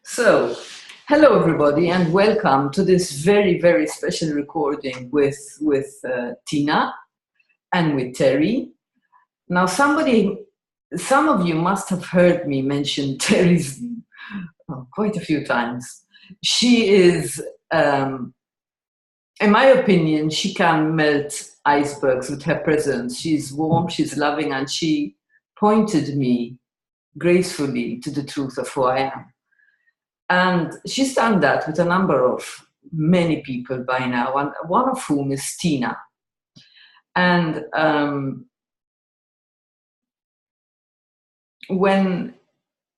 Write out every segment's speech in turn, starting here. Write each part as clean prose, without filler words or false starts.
So, hello everybody, and welcome to this very special recording with Tina and with Terry. Now, some of you must have heard me mention Terry's quite a few times. She is, in my opinion, she can melt icebergs with her presence. She's warm, she's loving, and she pointed me gracefully to the truth of who I am. And she's done that with a number of many people by now, and one of whom is Tina. And when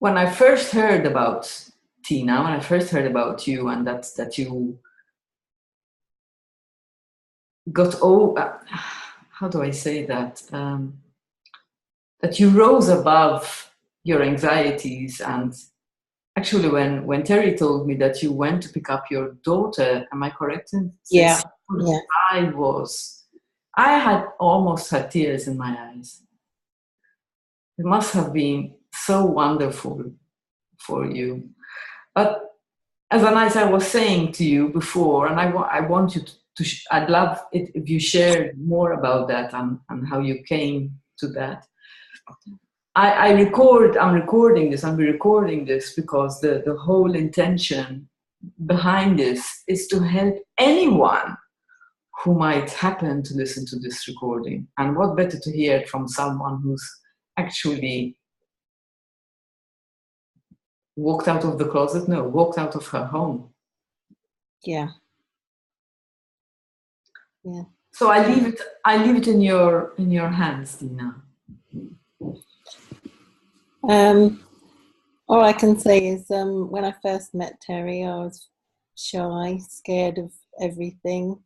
I first heard about Tina, when I first heard about you, and that you got how do I say that? That you rose above your anxieties. And actually, when Terry told me that you went to pick up your daughter, am I correct in saying? Yeah. I had almost had tears in my eyes. It must have been so wonderful for you. But as I was saying to you before, and I want you I'd love it if you shared more about that and how you came to that. I'm recording this because the whole intention behind this is to help anyone who might happen to listen to this recording. And what better to hear it from someone who's actually walked out of the closet? No, walked out of her home. Yeah. So I leave it in your hands, Dina. All I can say is when I first met Terry, I was shy, scared of everything.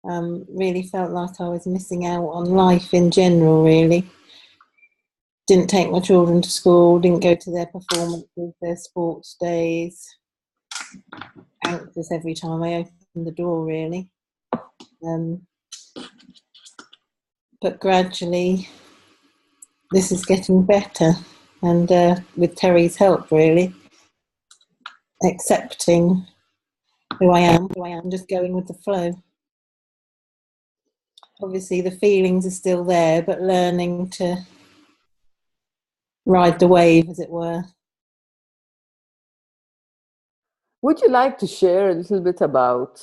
Really felt like I was missing out on life in general, really. Didn't take my children to school, didn't go to their performances, their sports days. Anxious every time I opened the door, really. But gradually, this is getting better. And with Terry's help, really, accepting who I am, just going with the flow. Obviously, the feelings are still there, but learning to ride the wave, as it were. Would you like to share a little bit about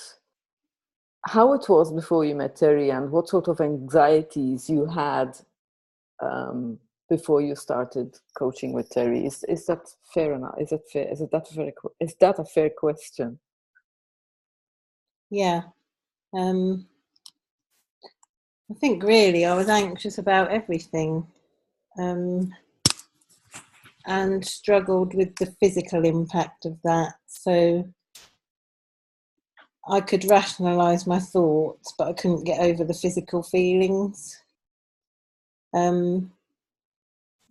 how it was before you met Terry and what sort of anxieties you had before you started coaching with Terry? Is that fair enough? Is that a fair question? Yeah. I think really I was anxious about everything and struggled with the physical impact of that. So I could rationalise my thoughts, but I couldn't get over the physical feelings.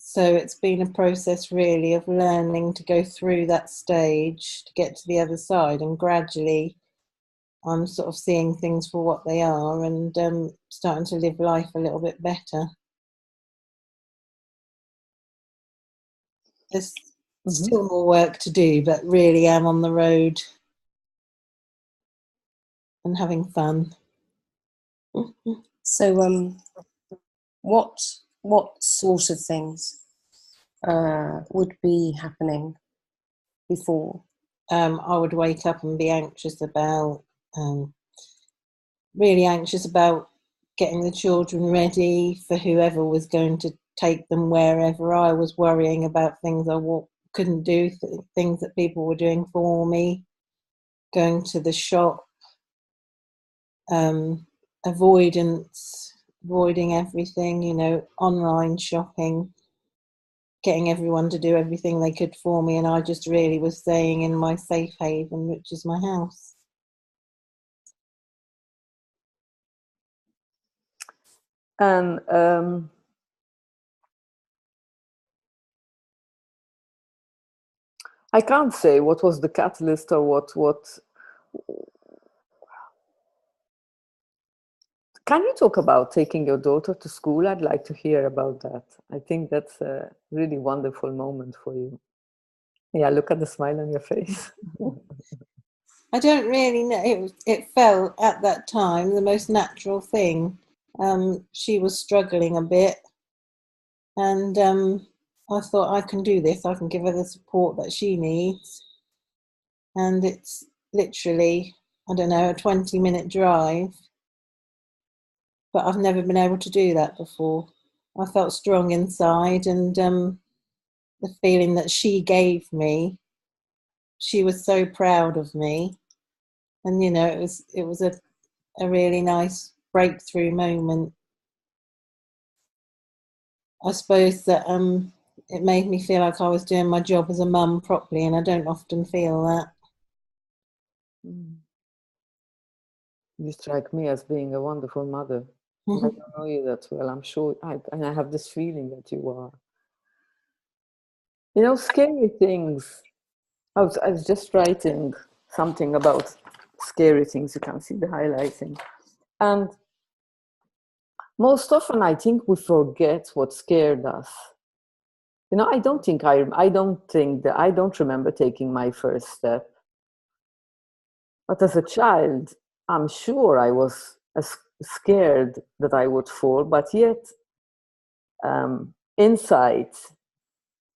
So it's been a process really of learning to go through that stage to get to the other side, and gradually I'm sort of seeing things for what they are and starting to live life a little bit better. There's still more work to do, but really I'm on the road and having fun. So, what sort of things would be happening before? I would wake up and be anxious about, really anxious about getting the children ready for whoever was going to take them wherever. I was worrying about things I couldn't do, things that people were doing for me, going to the shop, avoiding everything, online shopping, getting everyone to do everything they could for me, and I just really was staying in my safe haven, which is my house. And I can't say what was the catalyst or what. Can you talk about taking your daughter to school? I'd like to hear about that. I think that's a really wonderful moment for you. Yeah, look at the smile on your face. I don't really know. It felt at that time the most natural thing. She was struggling a bit, and I thought, I can do this. I can give her the support that she needs. And it's literally, I don't know, a 20-minute drive, but I've never been able to do that before. I felt strong inside, and the feeling that she gave me, she was so proud of me. And you know, it was a really nice breakthrough moment. I suppose that it made me feel like I was doing my job as a mum properly, and I don't often feel that. You strike me as being a wonderful mother. I don't know you that well. I'm sure, and I have this feeling that you are. You know, scary things. I was just writing something about scary things. You can see the highlighting. And most often, I think we forget what scared us. You know, I don't remember taking my first step. But as a child, I'm sure I was as scared that I would fall, but yet insight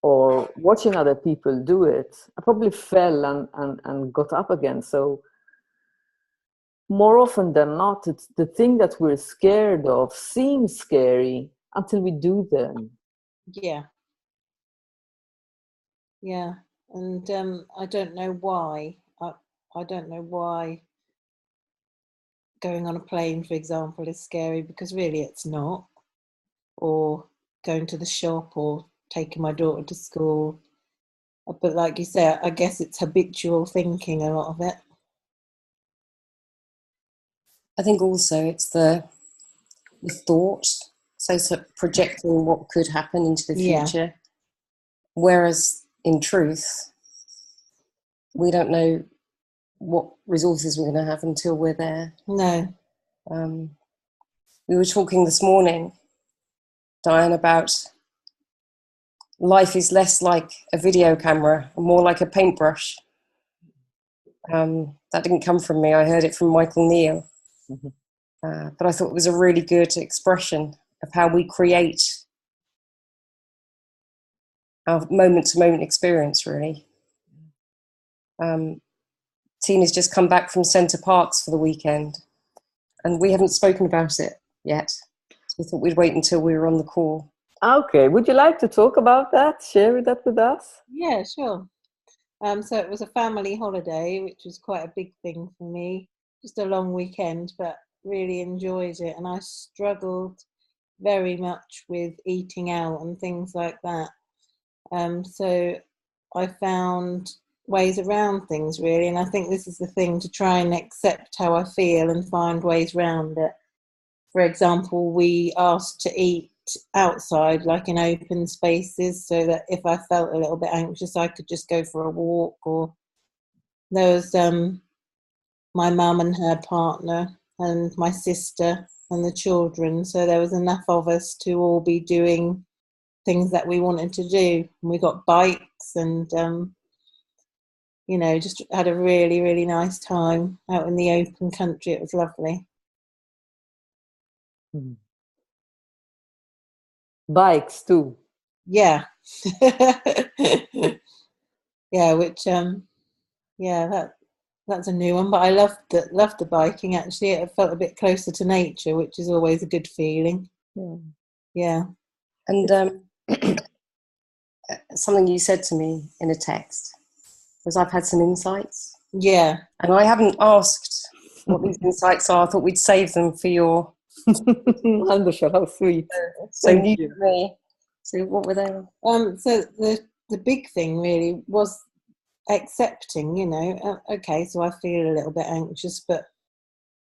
or watching other people do it, I probably fell and got up again. So more often than not, it's the thing that we're scared of seems scary until we do them. Yeah. Yeah. And I don't know why. I don't know why going on a plane, for example, is scary, because really it's not. Or going to the shop, or taking my daughter to school. But like you say, I guess it's habitual thinking, a lot of it. I think also it's the thought, so projecting what could happen into the future. Whereas in truth, we don't know what resources we're going to have until we're there. No. We were talking this morning, Diane, about life is less like a video camera and more like a paintbrush. That didn't come from me. I heard it from Michael Niell. But I thought it was a really good expression of how we create our moment-to-moment experience, really. Tina's just come back from Centre Parks for the weekend, and we haven't spoken about it yet. So we thought we'd wait until we were on the call. Okay, would you like to talk about that? Share that with us? Yeah, sure. So it was a family holiday, which was quite a big thing for me. Just a long weekend, but really enjoyed it. And I struggled very much with eating out and things like that. So I found ways around things, really. And I think this is the thing, to try and accept how I feel and find ways around it. For example, we asked to eat outside, like in open spaces, so that if I felt a little bit anxious, I could just go for a walk. Or there was my mum and her partner and my sister and the children, so there was enough of us to all be doing things that we wanted to do. And we got bikes and you know, just had a really, really nice time out in the open country. It was lovely. Bikes too. Yeah. Yeah, which yeah, that's a new one, but I loved the biking. Actually, it felt a bit closer to nature, which is always a good feeling. Yeah. And something you said to me in a text was, I've had some insights. Yeah. And I haven't asked what these insights are. I thought we'd save them for your... Wonderful, how sweet. So new to me. So what were they? So the big thing really was accepting, you know, okay, so I feel a little bit anxious, but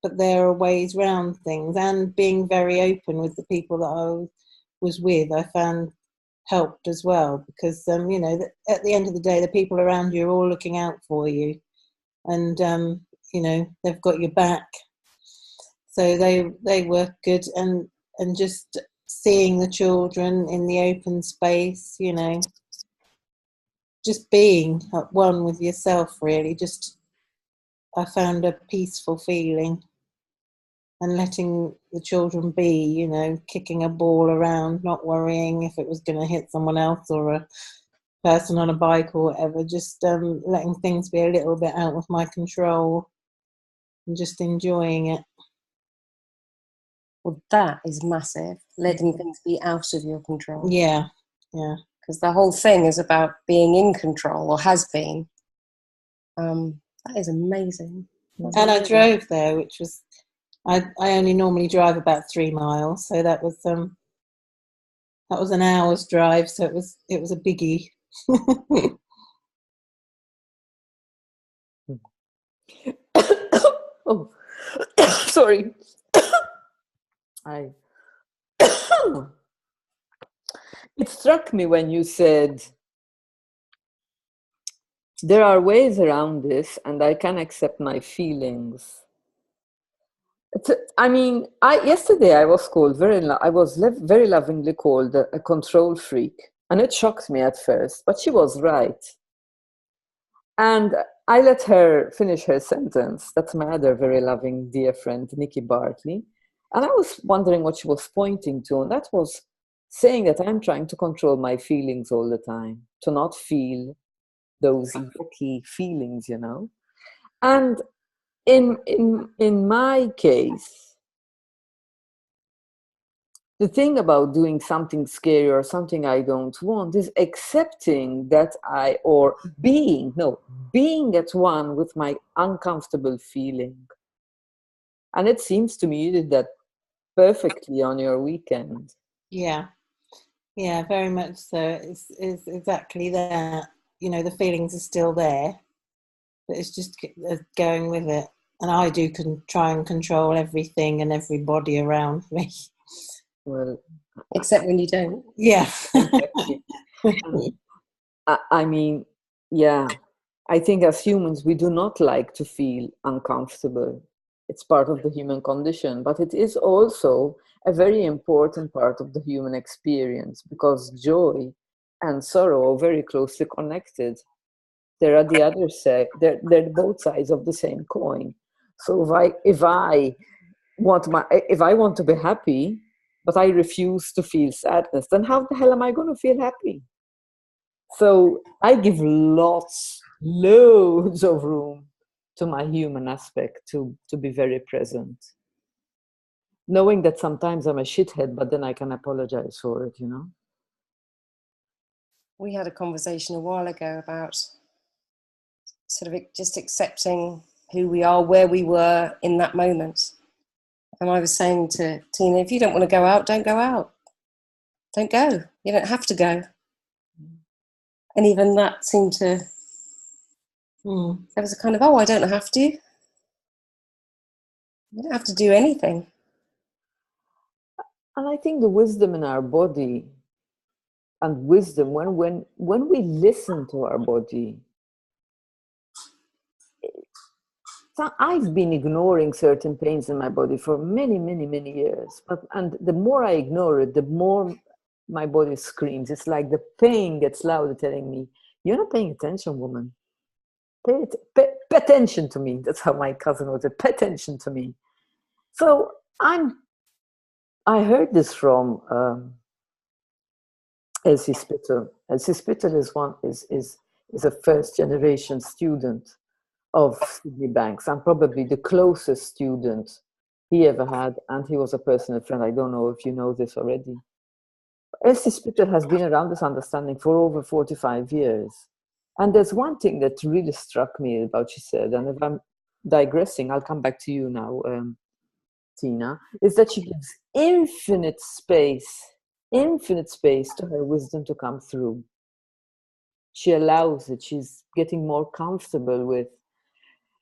there are ways around things, and being very open with the people that I was with, I found helped as well, because you know, at the end of the day, the people around you are all looking out for you, and you know, they've got your back. So they were good, and just seeing the children in the open space, you know, just being at one with yourself, really. Just, I found a peaceful feeling, and letting the children be, you know, kicking a ball around, not worrying if it was going to hit someone else or a person on a bike or whatever, just letting things be a little bit out of my control and just enjoying it. Well, that is massive, letting things be out of your control. Yeah, yeah. Because the whole thing is about being in control, or has been. That is amazing. And I drove there, which was, I only normally drive about 3 miles, so that was an hour's drive, so it was a biggie. Oh, sorry. It struck me when you said there are ways around this, and I can accept my feelings. Yesterday I was called very lovingly called a control freak, and it shocked me at first, but she was right. And I let her finish her sentence. That's my other very loving dear friend, Nikki Bartley. And I was wondering what she was pointing to, and that was saying that I'm trying to control my feelings all the time, to not feel those yucky feelings, you know. And in my case, the thing about doing something scary or something I don't want is accepting that being at one with my uncomfortable feeling. And it seems to me you did that perfectly on your weekend. Yeah, very much so. It's exactly that. You know, the feelings are still there, but it's just going with it. And I do try and control everything and everybody around me. Well, except when you don't. Yeah. I mean, yeah, I think as humans, we do not like to feel uncomfortable. It's part of the human condition, but it is also a very important part of the human experience, because joy and sorrow are very closely connected. They're at the other side, they're both sides of the same coin. So if I want to be happy, but I refuse to feel sadness, then how the hell am I going to feel happy? So I give loads of room to my human aspect to be very present. Knowing that sometimes I'm a shithead, but then I can apologize for it, you know? We had a conversation a while ago about sort of just accepting who we are, where we were in that moment. And I was saying to Tina, if you don't want to go out, don't go out. Don't go. You don't have to go. And even that seemed to, there was a kind of, I don't have to. You don't have to do anything. And I think the wisdom in our body, and wisdom when we listen to our body. So I've been ignoring certain pains in my body for many years, and the more I ignore it, the more my body screams. It's like the pain gets louder, telling me, "You're not paying attention, woman. Pay attention to me." That's how my cousin would say, "Pay attention to me." So I heard this from Elsie Spittle. Elsie Spittle is a first generation student of Sydney Banks. I'm probably the closest student he ever had, and he was a personal friend. I don't know if you know this already. Elsie Spittle has been around this understanding for over 45 years. And there's one thing that really struck me about she said, and if I'm digressing, I'll come back to you now, Tina, is that she gives infinite space to her wisdom to come through. She allows it. She's getting more comfortable with,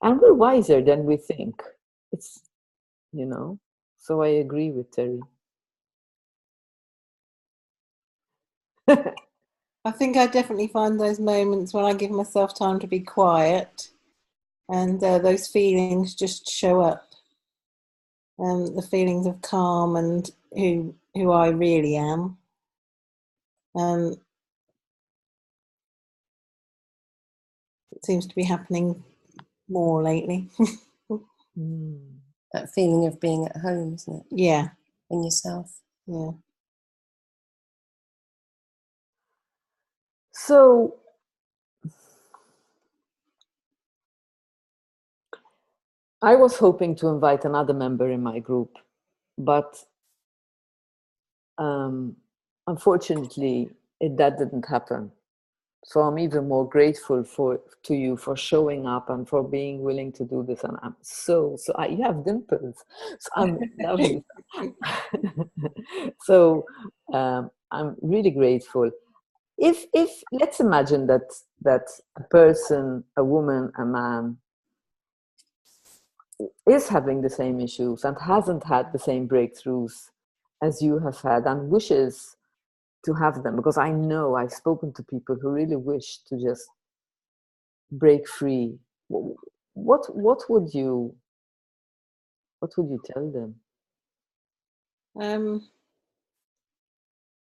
and we're wiser than we think. It's, you know, so I agree with Terry. I think I definitely find those moments when I give myself time to be quiet, and those feelings just show up. The feelings of calm and who I really am. It seems to be happening more lately. That feeling of being at home, isn't it? Yeah. In yourself. Yeah. So, I was hoping to invite another member in my group, but unfortunately, that didn't happen. So I'm even more grateful to you for showing up and for being willing to do this. And I'm you have dimples. So I'm lovely. So I'm really grateful. If let's imagine that a person, a woman, a man is having the same issues and hasn't had the same breakthroughs as you have had and wishes to have them, because I know I've spoken to people who really wish to just break free. What would you tell them?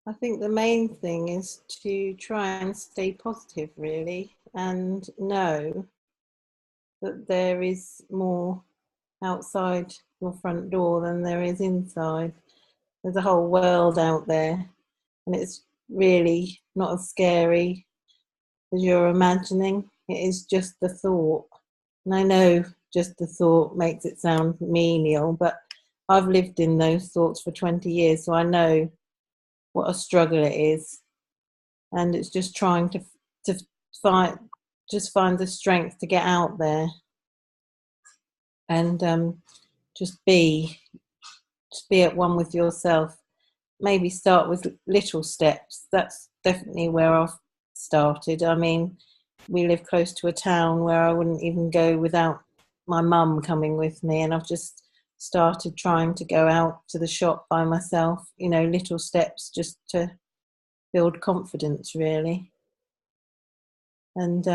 I think the main thing is to try and stay positive, really, and know that there is more outside your front door than there is inside. There's a whole world out there, and it's really not as scary as you're imagining. It is just the thought. And I know just the thought makes it sound menial, but I've lived in those thoughts for 20 years, so I know what a struggle it is. And it's just trying to find the strength to get out there and just be at one with yourself. Maybe start with little steps. That's definitely where I've started. I mean, we live close to a town where I wouldn't even go without my mum coming with me, and I've just started trying to go out to the shop by myself, little steps just to build confidence, really. And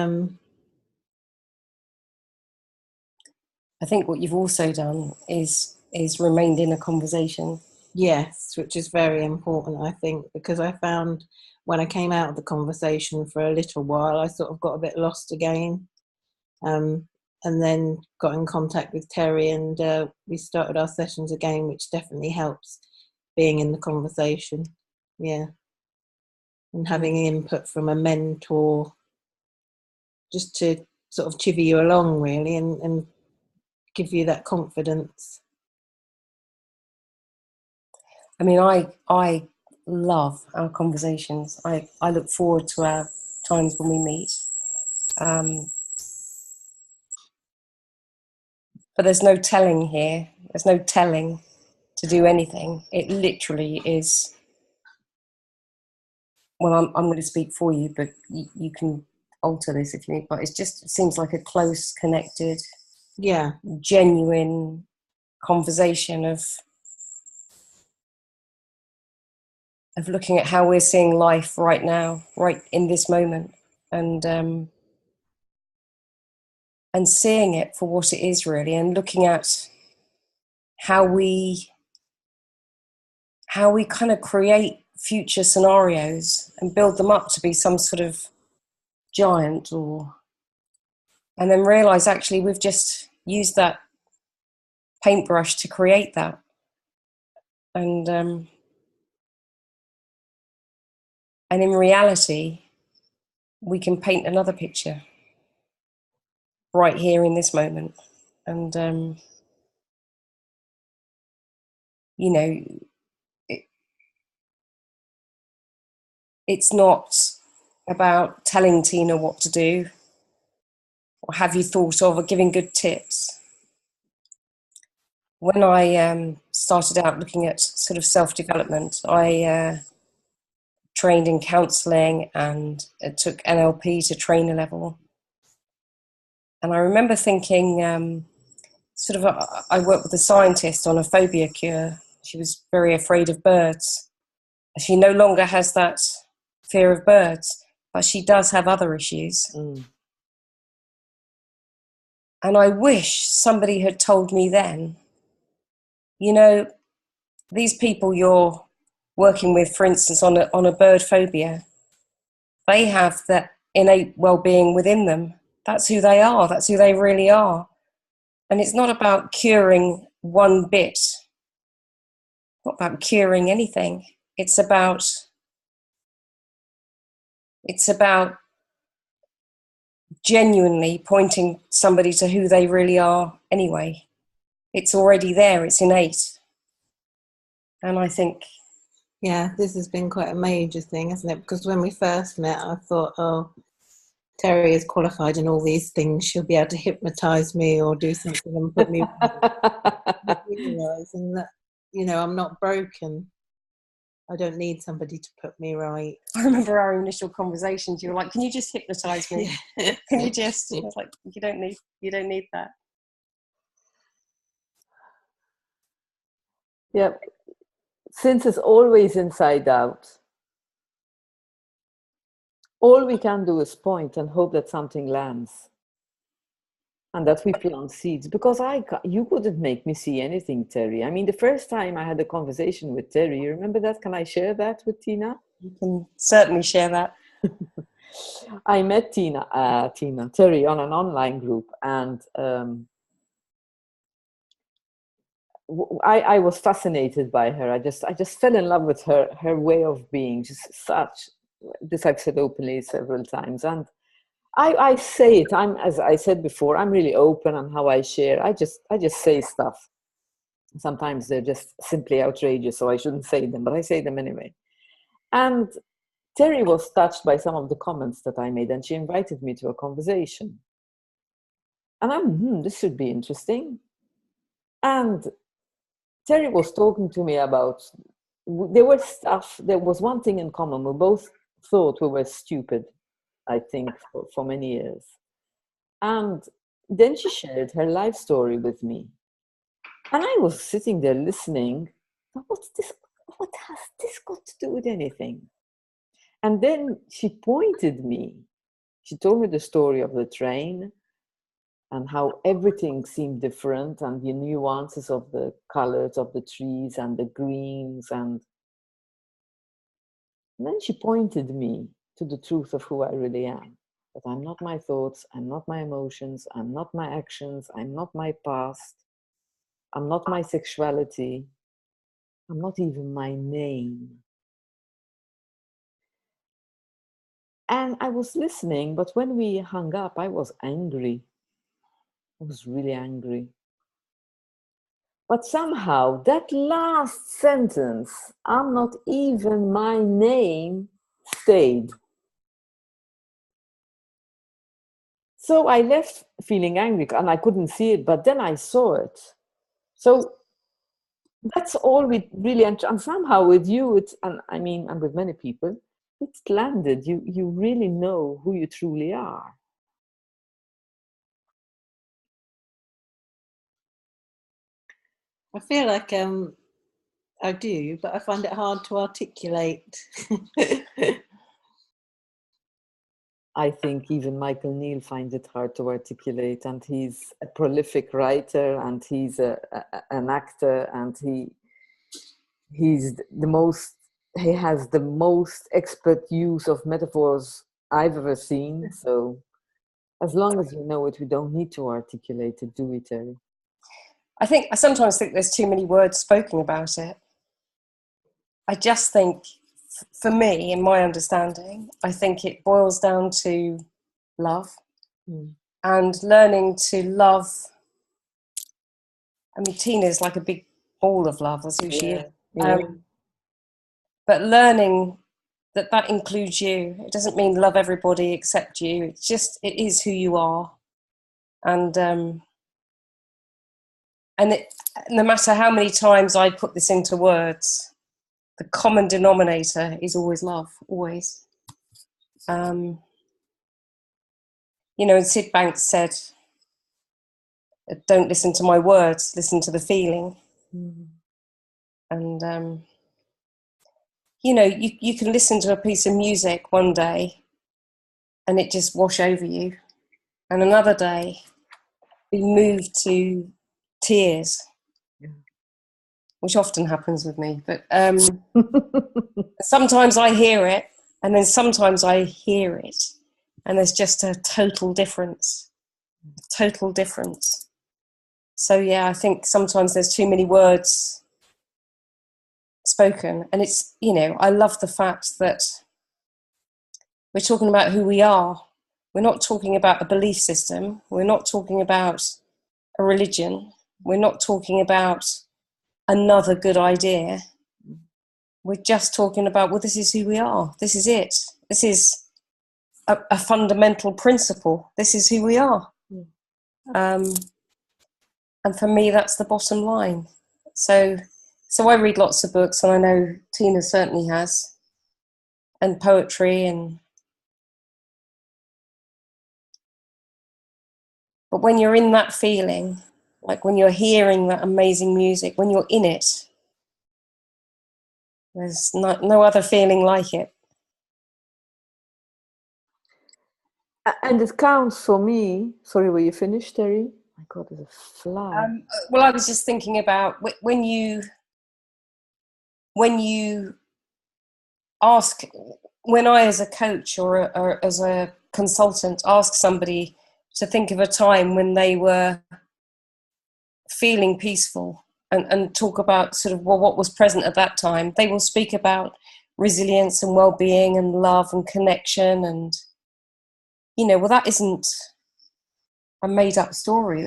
I think what you've also done is remained in a conversation. Yes, which is very important, I think, because I found when I came out of the conversation for a little while, I sort of got a bit lost again. And then got in contact with Terry, and we started our sessions again, which definitely helps being in the conversation. Yeah. And having input from a mentor just to sort of chivvy you along, really, and give you that confidence. I mean, I love our conversations. I look forward to our times when we meet. But there's no telling here. There's no telling to do anything. It literally is. Well, I'm going to speak for you, but you can alter this if you need. But it seems like a close, connected, genuine conversation of looking at how we're seeing life right now, right in this moment, and seeing it for what it is really, and looking at how we kind of create future scenarios and build them up to be some sort of giant, and then realize actually we've just used that paintbrush to create that, and in reality we can paint another picture right here in this moment. And it's not about telling Tina what to do or have you thought of or giving good tips. When I started out looking at sort of self-development, I trained in counselling and took NLP to trainer level. And I remember thinking, I worked with a scientist on a phobia cure. She was very afraid of birds. She no longer has that fear of birds, but she does have other issues. And I wish somebody had told me then, these people you're working with, for instance, on a bird phobia, they have that innate well-being within them. that's who they are. That's who they really are. And it's not about curing one bit, not about curing anything. It's about genuinely pointing somebody to who they really are anyway. It's already there, it's innate. And I think... Yeah, this has been quite a major thing, hasn't it? Because when we first met, I thought, oh, Terry is qualified in all these things. She'll be able to hypnotise me or do something and put me realising that, you know, I'm not broken. I don't need somebody to put me right. I remember our initial conversations. You were like, "Can you just hypnotise me? Yeah. Can you just?" I was like, "You don't need that." Yeah. Since it's always inside out, all we can do is point and hope that something lands and that we plant seeds. Because you couldn't make me see anything, Terry. I mean, the first time I had a conversation with Terry, you remember that? Can I share that with Tina? You can certainly share that. I met Terry on an online group, and I was fascinated by her. I just fell in love with her way of being. Just such, this I've said openly several times, and I say it. As I said before, I'm really open on how I share. I just say stuff. Sometimes they're just simply outrageous, so I shouldn't say them, but I say them anyway. And Terry was touched by some of the comments that I made, and she invited me to a conversation. And this should be interesting. And Terry was talking to me about, there was one thing in common. We both thought we were stupid, I think, for many years. And then she shared her life story with me. And I was sitting there listening. What's this? What has this got to do with anything? And then she pointed me. She told me the story of the train and how everything seemed different, and the nuances of the colors of the trees and the greens. And then she pointed me to the truth of who I really am. That I'm not my thoughts, I'm not my emotions, I'm not my actions, I'm not my past, I'm not my sexuality, I'm not even my name. And I was listening, but when we hung up, I was angry. I was really angry. But somehow that last sentence, I'm not even my name, stayed. So I left feeling angry, and I couldn't see it, but then I saw it. So that's all we really, and somehow with you, and with many people, it's landed. You really know who you truly are. I feel like I do, but I find it hard to articulate. I think even Michael Niell finds it hard to articulate, and he's a prolific writer, and he's an actor, and he has the most expert use of metaphors I've ever seen. So as long as you know it, we don't need to articulate it, do we, Terry? I sometimes think there's too many words spoken about it. I just think, for me, in my understanding, I think it boils down to love and learning to love. I mean, Tina's like a big ball of love, that's who she is. But learning that includes you. It doesn't mean love everybody except you. It's just, it is who you are. And no matter how many times I put this into words, the common denominator is always love, always. And Sid Banks said, don't listen to my words, listen to the feeling. And, you can listen to a piece of music one day and it just wash over you. And another day, be moved to tears, which often happens with me. But sometimes I hear it, and then sometimes I hear it, and there's just a total difference. Total difference. So yeah, I think sometimes there's too many words spoken, and it's, you know, I love the fact that we're talking about who we are. We're not talking about a belief system. We're not talking about a religion. We're not talking about another good idea. We're just talking about, well, this is who we are. This is it. This is a fundamental principle. This is who we are. And for me, that's the bottom line. So I read lots of books, and I know Tina certainly has, and poetry, but when you're in that feeling, like when you're hearing that amazing music, when you're in it, there's no other feeling like it. And it counts for me. Sorry, were you finished, Terry? My God, there's a fly. Well, I was just thinking about when you ask, when I, as a coach or as a consultant, ask somebody to think of a time when they were feeling peaceful and talk about sort of, well, what was present at that time, they will speak about resilience and well-being and love and connection, and, you know, well, that isn't a made-up story.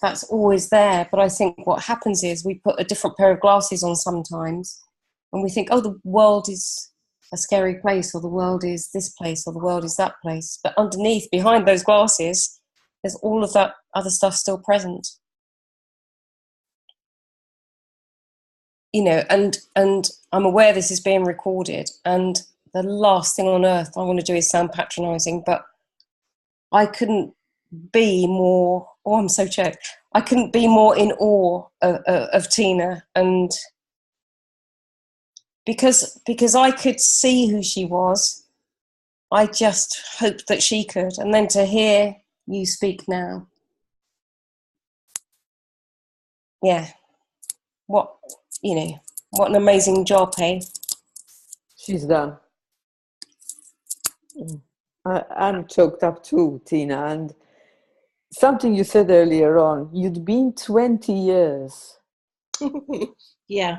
That's always there. But I think what happens is we put a different pair of glasses on sometimes, and we think, oh, the world is a scary place, or the world is this place, or the world is that place. But underneath, behind those glasses, there's all of that other stuff still present. You know, and I'm aware this is being recorded, and the last thing on earth I want to do is sound patronising, but I couldn't be more, oh, I'm so choked. I couldn't be more in awe of Tina, and because I could see who she was, I just hoped that she could. And then to hear you speak now, yeah, what an amazing job, hey? She's done. I'm choked up too, Tina. And something you said earlier on, you'd been 20 years. Yeah.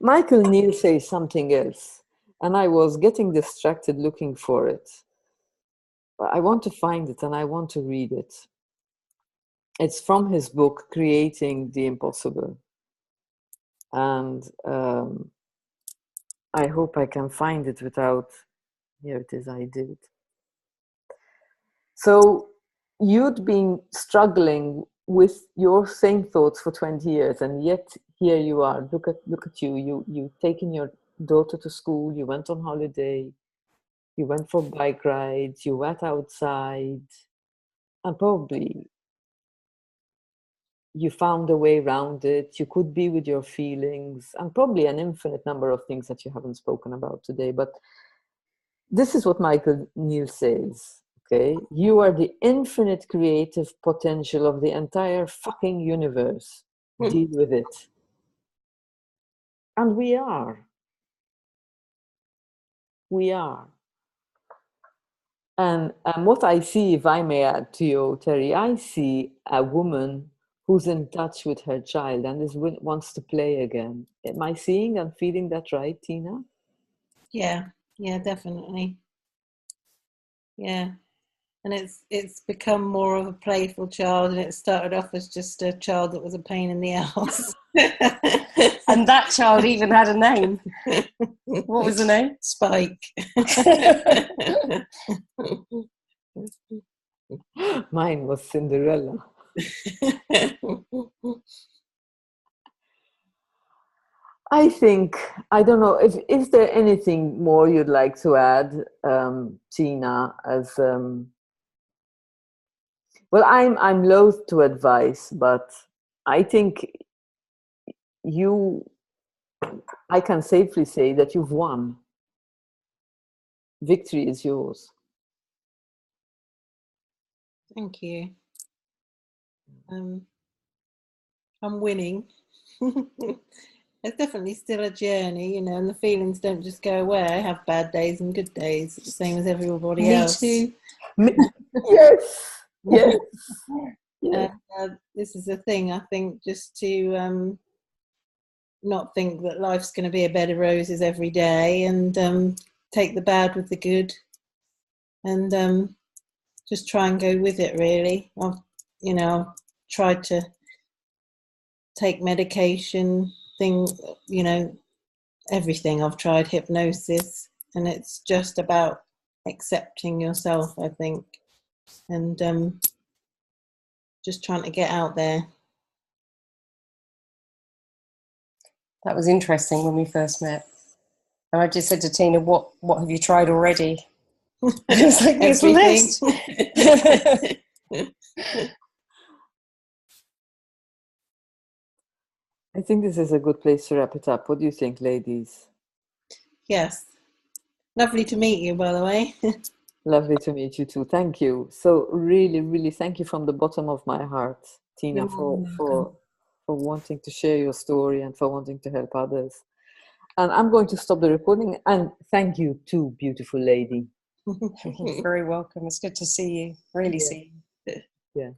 Michael Niell says something else, and I was getting distracted looking for it. But I want to find it and I want to read it. It's from his book, Creating the Impossible. And I hope I can find it without, here it is, I did. So you'd been struggling with your same thoughts for 20 years, and yet here you are. Look at you. You've taken your daughter to school, you went on holiday, you went for bike rides, you went outside, and probably you found a way around it. You could be with your feelings, and probably an infinite number of things that you haven't spoken about today. But this is what Michael Niell says, okay? You are the infinite creative potential of the entire fucking universe. Deal with it. And we are. We are. And what I see, if I may add to you, Terry, I see a woman who's in touch with her child and wants to play again. Am I seeing and feeling that right, Tina? Yeah, definitely. Yeah. And it's become more of a playful child, and it started off as just a child that was a pain in the ass. And that child even had a name. What was the name? Spike. Mine was Cinderella. I think, I don't know, is there anything more you'd like to add, Tina, as well, I'm loath to advise, but I think I can safely say that you've won. Victory is yours. Thank you. I'm winning. it's definitely still a journey, you know, and the feelings don't just go away. I have bad days and good days, the same as everybody Me else. too. Yes, yes, yes. This is the thing, I think, just to not think that life's going to be a bed of roses every day, and take the bad with the good, and just try and go with it, really. I've tried to take medication, everything. I've tried hypnosis, and it's just about accepting yourself, I think, and just trying to get out there. That was interesting when we first met. And I just said to Tina, what have you tried already? It's like this list. I think this is a good place to wrap it up. What do you think, ladies? Yes. Lovely to meet you, by the way. Lovely to meet you too. Thank you. So really, really thank you from the bottom of my heart, Tina, for wanting to share your story and for wanting to help others. And I'm going to stop the recording. And thank you too, beautiful lady. You're very welcome. It's good to see you. Really see you. Yeah.